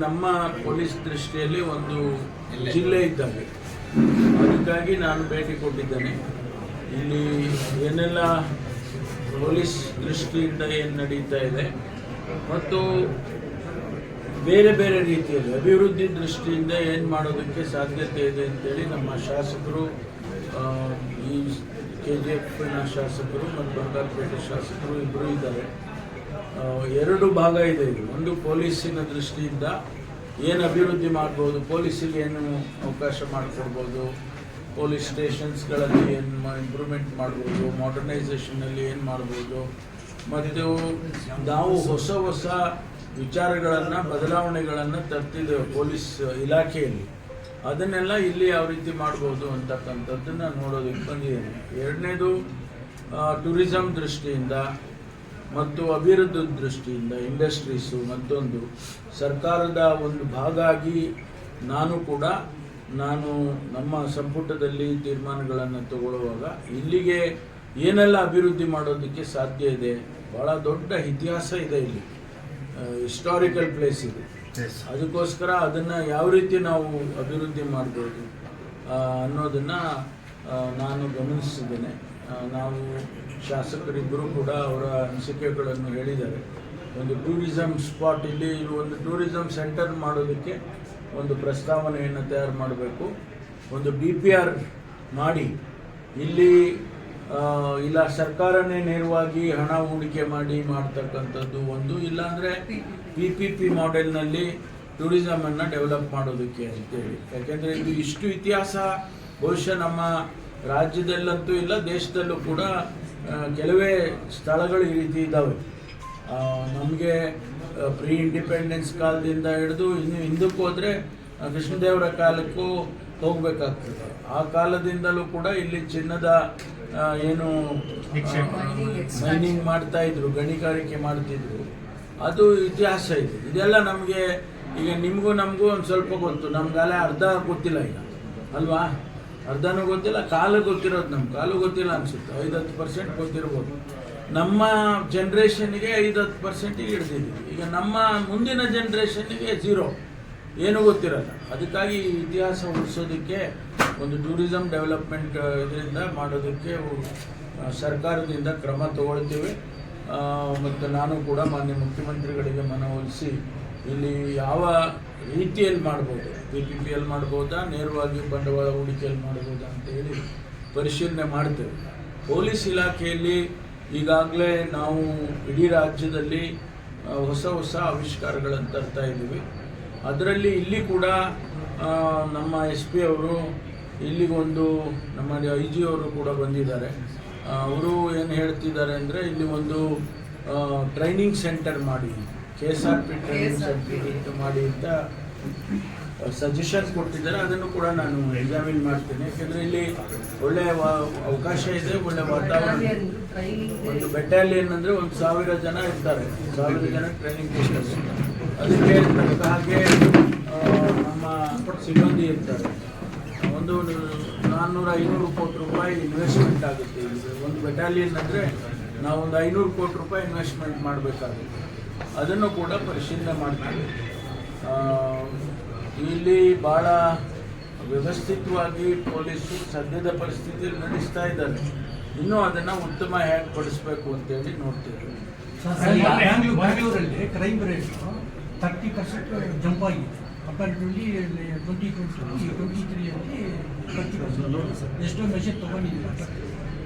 ನಮ್ಮ ಪೊಲೀಸ್ ದೃಷ್ಟಿಯಲ್ಲಿ ಒಂದು ಜಿಲ್ಲೆ ಇದ್ದಾಗ ಅದಕ್ಕಾಗಿ ನಾನು ಭೇಟಿ ಕೊಟ್ಟಿದ್ದೇನೆ. ಇಲ್ಲಿ ಏನೆಲ್ಲ ಪೊಲೀಸ್ ದೃಷ್ಟಿಯಿಂದ ಏನು ನಡೀತಾ ಇದೆ ಮತ್ತು ಬೇರೆ ಬೇರೆ ರೀತಿಯಲ್ಲಿ ಅಭಿವೃದ್ಧಿ ದೃಷ್ಟಿಯಿಂದ ಏನು ಮಾಡೋದಕ್ಕೆ ಸಾಧ್ಯತೆ ಇದೆ ಅಂತೇಳಿ ನಮ್ಮ ಶಾಸಕರು, ಈ KGFನ ಶಾಸಕರು ಮತ್ತು ಬಂಗಾರಪೇಟೆ ಶಾಸಕರು ಇಬ್ಬರು ಇದ್ದಾರೆ. ಎರಡು ಭಾಗ ಇದೆ ಇದು. ಒಂದು ಪೊಲೀಸಿನ ದೃಷ್ಟಿಯಿಂದ ಏನು ಅಭಿವೃದ್ಧಿ ಮಾಡ್ಬೋದು, ಪೊಲೀಸಿಗೆ ಏನು ಅವಕಾಶ ಮಾಡಿಕೊಡ್ಬೋದು, ಪೊಲೀಸ್ ಸ್ಟೇಷನ್ಸ್ಗಳಲ್ಲಿ ಏನು ಇಂಪ್ರೂವ್ಮೆಂಟ್ ಮಾಡ್ಬೋದು, ಮಾಡರ್ನೈಸೇಷನಲ್ಲಿ ಏನು ಮಾಡ್ಬೋದು, ಮತ್ತು ನಾವು ಹೊಸ ಹೊಸ ವಿಚಾರಗಳನ್ನು ಬದಲಾವಣೆಗಳನ್ನು ತರ್ತಿದ್ದೇವೆ ಪೊಲೀಸ್ ಇಲಾಖೆಯಲ್ಲಿ. ಅದನ್ನೆಲ್ಲ ಇಲ್ಲಿ ಯಾವ ರೀತಿ ಮಾಡ್ಬೋದು ಅಂತಕ್ಕಂಥದ್ದನ್ನು ನೋಡೋದಕ್ಕೆ ಬಂದಿದ್ದೇನೆ. ಎರಡನೇದು ಟೂರಿಸಂ ದೃಷ್ಟಿಯಿಂದ ಮತ್ತು ಅಭಿವೃದ್ಧಿ ದೃಷ್ಟಿಯಿಂದ ಇಂಡಸ್ಟ್ರೀಸು ಮತ್ತೊಂದು ಸರ್ಕಾರದ ಒಂದು ಭಾಗ ಆಗಿ ನಾನು ನಮ್ಮ ಸಂಪುಟದಲ್ಲಿ ತೀರ್ಮಾನಗಳನ್ನು ತಗೊಳ್ಳುವಾಗ ಇಲ್ಲಿಗೆ ಏನೆಲ್ಲ ಅಭಿವೃದ್ಧಿ ಮಾಡೋದಕ್ಕೆ ಸಾಧ್ಯ ಇದೆ. ಭಾಳ ದೊಡ್ಡ ಇತಿಹಾಸ ಇದೆ ಇಲ್ಲಿ, ಹಿಸ್ಟಾರಿಕಲ್ ಪ್ಲೇಸ್ ಇದೆ. ಅದಕ್ಕೋಸ್ಕರ ಅದನ್ನು ಯಾವ ರೀತಿ ನಾವು ಅಭಿವೃದ್ಧಿ ಮಾಡ್ಬೋದು ಅನ್ನೋದನ್ನು ನಾನು ಗಮನಿಸಿದ್ದೇನೆ. ನಾವು ಶಾಸಕರಿಬ್ಬರು ಕೂಡ ಅವರ ಅನಿಸಿಕೆಗಳನ್ನು ಹೇಳಿದ್ದಾರೆ. ಒಂದು ಟೂರಿಸಂ ಸ್ಪಾಟ್, ಇಲ್ಲಿ ಒಂದು ಟೂರಿಸಂ ಸೆಂಟರ್ ಮಾಡೋದಕ್ಕೆ ಒಂದು ಪ್ರಸ್ತಾವನೆಯನ್ನು ತಯಾರು ಮಾಡಬೇಕು. ಒಂದು DPR ಮಾಡಿ ಇಲ್ಲಿ ಇಲ್ಲ ಸರ್ಕಾರನೇ ನೇರವಾಗಿ ಹಣ ಹೂಡಿಕೆ ಮಾಡ್ತಕ್ಕಂಥದ್ದು ಒಂದು, ಇಲ್ಲಾಂದರೆ PPP ಮಾಡೆಲ್ನಲ್ಲಿ ಟೂರಿಸಮನ್ನು ಡೆವಲಪ್ ಮಾಡೋದಕ್ಕೆ ಅಂತೇಳಿ. ಯಾಕೆಂದರೆ ಇದು ಇಷ್ಟು ಇತಿಹಾಸ ಬಹುಶಃ ನಮ್ಮ ರಾಜ್ಯದಲ್ಲಂತೂ ಇಲ್ಲ, ದೇಶದಲ್ಲೂ ಕೂಡ ಕೆಲವೇ ಸ್ಥಳಗಳು ಈ ರೀತಿ ಇದ್ದಾವೆ. ನಮಗೆ ಪ್ರೀ ಇಂಡಿಪೆಂಡೆನ್ಸ್ ಕಾಲದಿಂದ ಹಿಡಿದು ಇನ್ನು ಹಿಂದಕ್ಕೆ ಹೋದರೆ ಕೃಷ್ಣದೇವರ ಕಾಲಕ್ಕೂ ಹೋಗಬೇಕಾಗ್ತದೆ. ಆ ಕಾಲದಿಂದಲೂ ಕೂಡ ಇಲ್ಲಿ ಚಿನ್ನದ ಏನು ಮೈನಿಂಗ್ ಮಾಡ್ತಾಯಿದ್ರು, ಗಣಿಗಾರಿಕೆ ಮಾಡ್ತಿದ್ರು, ಅದು ಇತಿಹಾಸ ಇದೆ. ಇದೆಲ್ಲ ನಮಗೆ ಈಗ ನಿಮಗೂ ನಮಗೂ ಒಂದು ಸ್ವಲ್ಪ ಗೊತ್ತು, ನಮ್ಗೆಲ್ಲ ಅರ್ಧ ಗೊತ್ತಿಲ್ಲ ಈಗ ಅಲ್ವಾ, ಅರ್ಧನೂ ಗೊತ್ತಿಲ್ಲ, ಕಾಲು ಗೊತ್ತಿರೋದು, ನಮ್ಮ ಕಾಲು ಗೊತ್ತಿಲ್ಲ ಅನಿಸುತ್ತೆ. 5-10% ಗೊತ್ತಿರ್ಬೋದು. ನಮ್ಮ ಜನ್ರೇಷನ್ಗೆ 5-10% ಹಿಡ್ದಿದ್ದೀವಿ. ಈಗ ನಮ್ಮ ಮುಂದಿನ ಜನ್ರೇಷನ್ಗೆ 0, ಏನೂ ಗೊತ್ತಿರಲ್ಲ. ಅದಕ್ಕಾಗಿ ಇತಿಹಾಸ ಉಳಿಸೋದಕ್ಕೆ ಒಂದು ಟೂರಿಸಂ ಡೆವಲಪ್ಮೆಂಟ್ ಇದರಿಂದ ಮಾಡೋದಕ್ಕೆ ಸರ್ಕಾರದಿಂದ ಕ್ರಮ ತಗೊಳ್ತೀವಿ. ಮತ್ತು ನಾನು ಕೂಡ ಮಾನ್ಯ ಮುಖ್ಯಮಂತ್ರಿಗಳಿಗೆ ಮನವೊಲಿಸಿ ಇಲ್ಲಿ ಯಾವ ರೀತಿಯಲ್ಲಿ ಮಾಡ್ಬೋದು, PPPಯಲ್ಲಿ ಮಾಡ್ಬೋದಾ, ನೇರವಾಗಿ ಬಂಡವಾಳ ಹೂಡಿಕೆಯಲ್ಲಿ ಮಾಡ್ಬೋದಾ ಅಂತೇಳಿ ಪರಿಶೀಲನೆ ಮಾಡ್ತೇವೆ. ಪೊಲೀಸ್ ಇಲಾಖೆಯಲ್ಲಿ ಈಗಾಗಲೇ ನಾವು ಇಡೀ ರಾಜ್ಯದಲ್ಲಿ ಹೊಸ ಆವಿಷ್ಕಾರಗಳನ್ನು ತರ್ತಾ ಇದ್ದೀವಿ. ಅದರಲ್ಲಿ ಇಲ್ಲಿ ಕೂಡ ನಮ್ಮ SP ಅವರು ಇಲ್ಲಿಗೊಂದು ನಮ್ಮ IG ಅವರು ಕೂಡ ಬಂದಿದ್ದಾರೆ. ಅವರು ಏನು ಹೇಳ್ತಿದ್ದಾರೆ ಅಂದರೆ ಇಲ್ಲಿ ಒಂದು ಟ್ರೈನಿಂಗ್ ಸೆಂಟರ್ ಮಾಡಿ, KSRP ಟ್ರೈನಿಂಗ್ ಸೆಂಟರ್ ಮಾಡಿ ಅಂತ ಸಜೆಷನ್ ಕೊಟ್ಟಿದ್ದಾರೆ. ಅದನ್ನು ಕೂಡ ನಾನು ಎಕ್ಸಾಮಿನ್ ಮಾಡ್ತೇನೆ. ಯಾಕೆಂದರೆ ಇಲ್ಲಿ ಒಳ್ಳೆಯ ಅವಕಾಶ ಇದೆ, ಒಳ್ಳೆಯ ವಾತಾವರಣ. ಒಂದು ಬೆಟಾಲಿಯನ್ ಅಂದರೆ 1,000 ಜನ ಇರ್ತಾರೆ, 1,000 ಜನ ಟ್ರೈನಿಂಗ್ ಟೀಚರ್ಸ್. ಅದಕ್ಕೆ ತಕ್ಕ ಹಾಗೆ ನಮ್ಮ ಸಿಬ್ಬಂದಿ ಇರ್ತಾರೆ. ಒಂದು 400-500 ಕೋಟಿ ರೂಪಾಯಿ ಇನ್ವೆಸ್ಟ್ಮೆಂಟ್ ಆಗುತ್ತೆ. ಒಂದು ಬೆಟಾಲಿಯನ್ ಅಂದರೆ ನಾವೊಂದು 500 ಕೋಟಿ ರೂಪಾಯಿ ಇನ್ವೆಸ್ಟ್ಮೆಂಟ್ ಮಾಡಬೇಕಾಗುತ್ತೆ. ಅದನ್ನು ಕೂಡ ಪರಿಶೀಲನೆ ಮಾಡ್ತೀವಿ. ಇಲ್ಲಿ ಭಾಳ ವ್ಯವಸ್ಥಿತವಾಗಿ ಪೊಲೀಸರು ಸದ್ಯದ ಪರಿಸ್ಥಿತಿಯಲ್ಲಿ ನಡೆಸ್ತಾ ಇದ್ದಾರೆ. ಇನ್ನೂ ಅದನ್ನು ಉತ್ತಮ ಹೇಗೆ ಪಡಿಸ್ಬೇಕು ಅಂತೇಳಿ ನೋಡ್ತೀವಿ. ಬ್ಯಾಂಗ್ಳೂರಲ್ಲಿ ಕ್ರೈಮ್ ರೇಟ್ 30% ಜಂಪ್ ಆಗಿದೆ. ಕಂಪೇರಿಟಿವ್ಲಿ 2023 30%. ಎಷ್ಟೋ ಮೆಷರ್ ತೊಗೊಂಡಿದ್ದೀರಾ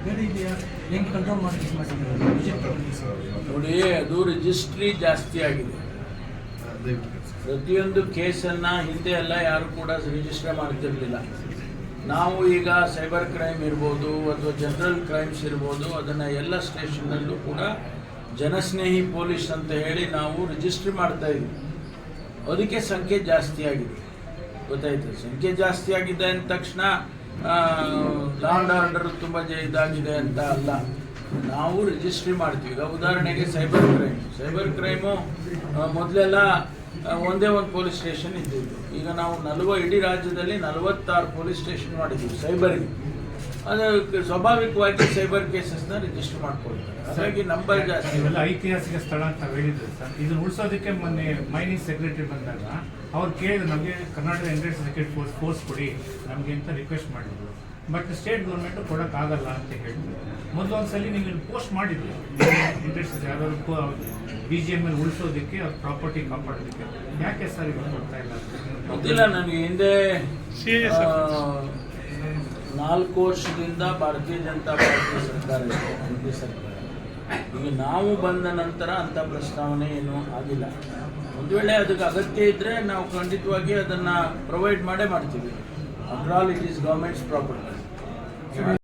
ಬೇರೆ ಇದೆಯಾ? ಹೆಂಗೆ ಕಂಟ್ರೋಲ್ ಮಾಡಿದ್ದೀರಾ? ನೋಡಿ, ಅದು ರಿಜಿಸ್ಟ್ರಿ ಜಾಸ್ತಿ ಆಗಿದೆ. ಪ್ರತಿಯೊಂದು ಕೇಸನ್ನು ಹಿಂದೆ ಎಲ್ಲ ಯಾರು ಕೂಡ ರಿಜಿಸ್ಟರ್ ಮಾಡ್ತಿರಲಿಲ್ಲ. ನಾವು ಈಗ ಸೈಬರ್ ಕ್ರೈಮ್ ಇರ್ಬೋದು ಅಥವಾ ಜನರಲ್ ಕ್ರೈಮ್ಸ್ ಇರ್ಬೋದು, ಅದನ್ನು ಎಲ್ಲ ಸ್ಟೇಷನ್ನಲ್ಲೂ ಕೂಡ ಜನಸ್ನೇಹಿ ಪೊಲೀಸ್ ಅಂತ ಹೇಳಿ ನಾವು ರಿಜಿಸ್ಟ್ರಿ ಮಾಡ್ತಾ ಇದ್ವಿ. ಅದಕ್ಕೆ ಸಂಖ್ಯೆ ಜಾಸ್ತಿ ಆಗಿದೆ. ಗೊತ್ತಾಯ್ತು, ಸಂಖ್ಯೆ ಜಾಸ್ತಿ ಆಗಿದೆ ಅಂದ ತಕ್ಷಣ ಲಾ ಆ್ಯಂಡ್ ಆರ್ಡರ್ ತುಂಬ ಇದಾಗಿದೆ ಅಂತ ಅಲ್ಲ. ನಾವು ರಿಜಿಸ್ಟ್ರಿ ಮಾಡ್ತೀವಿ. ಈಗ ಉದಾಹರಣೆಗೆ ಸೈಬರ್ ಕ್ರೈಮು ಮೊದಲೆಲ್ಲ ಒಂದೇ ಒಂದು ಪೊಲೀಸ್ ಸ್ಟೇಷನ್ ಇದ್ದಿದ್ದು. ಈಗ ನಾವು ಇಡೀ ರಾಜ್ಯದಲ್ಲಿ 46 ಪೊಲೀಸ್ ಸ್ಟೇಷನ್ ಮಾಡಿದ್ದೀವಿ ಸೈಬರ್ಗೆ. ಅದು ಸ್ವಾಭಾವಿಕವಾಗಿ ಸೈಬರ್ ಕೇಸಸ್ನ ರಿಜಿಸ್ಟರ್ ಮಾಡ್ಕೊಳ್ತಾರೆ. ಹಾಗಾಗಿ ನಂಬರ್ ಜಾಸ್ತಿ. ಇವೆಲ್ಲ ಐತಿಹಾಸಿಕ ಸ್ಥಳ ಅಂತ ಹೇಳಿದ್ರು ಸರ್. ಇದನ್ನು ಉಳಿಸೋದಕ್ಕೆ ಮೊನ್ನೆ ಮೈನಿಂಗ್ ಸೆಕ್ರೆಟರಿ ಬಂದಾಗ ಅವ್ರು ಕೇಳಿದ್ರು, ನಮಗೆ ಕರ್ನಾಟಕ ಎಂಟ್ರೆನ್ಸ್ ಸೆಕ್ರೆಟರಿ ಫೋರ್ಸ್ ಕೊಡಿ ನಮಗೆ ಅಂತ ರಿಕ್ವೆಸ್ಟ್ ಮಾಡಿದ್ರು. ಬಟ್ ಸ್ಟೇಟ್ ಗೌರ್ಮೆಂಟು ಕೊಡೋಕ್ಕಾಗಲ್ಲ ಅಂತ ಹೇಳಿದ್ರು. ಮೊದಲೊಂದ್ಸಲಿ ನೀವು ಪೋಸ್ಟ್ ಮಾಡಿದ್ವಿ ಇಂಟ್ರೆಸ್ಟ್ ಯಾವ್ದಾದ್ರು BGM ಉಳಿಸೋದಕ್ಕೆ ಅವ್ರ ಪ್ರಾಪರ್ಟಿ ಕಾಪಾಡೋದಕ್ಕೆ. ಯಾಕೆ ಸರ್ ಇವತ್ತು ಕೊಡ್ತಾ ಇಲ್ಲ? ಗೊತ್ತಿಲ್ಲ ನನಗೆ. ಹಿಂದೆ 4 ವರ್ಷದಿಂದ ಭಾರತೀಯ ಜನತಾ ಪಾರ್ಟಿ ಸರ್ಕಾರ ಇದೆ, ಮೋದಿ ಸರ್ಕಾರ. ಈಗ ನಾವು ಬಂದ ನಂತರ ಅಂಥ ಪ್ರಸ್ತಾವನೆ ಏನೂ ಆಗಿಲ್ಲ. ಒಂದು ವೇಳೆ ಅದಕ್ಕೆ ಅಗತ್ಯ ಇದ್ದರೆ ನಾವು ಖಂಡಿತವಾಗಿ ಅದನ್ನು ಪ್ರೊವೈಡ್ ಮಾಡೇ ಮಾಡ್ತೀವಿ. After all it is governments property.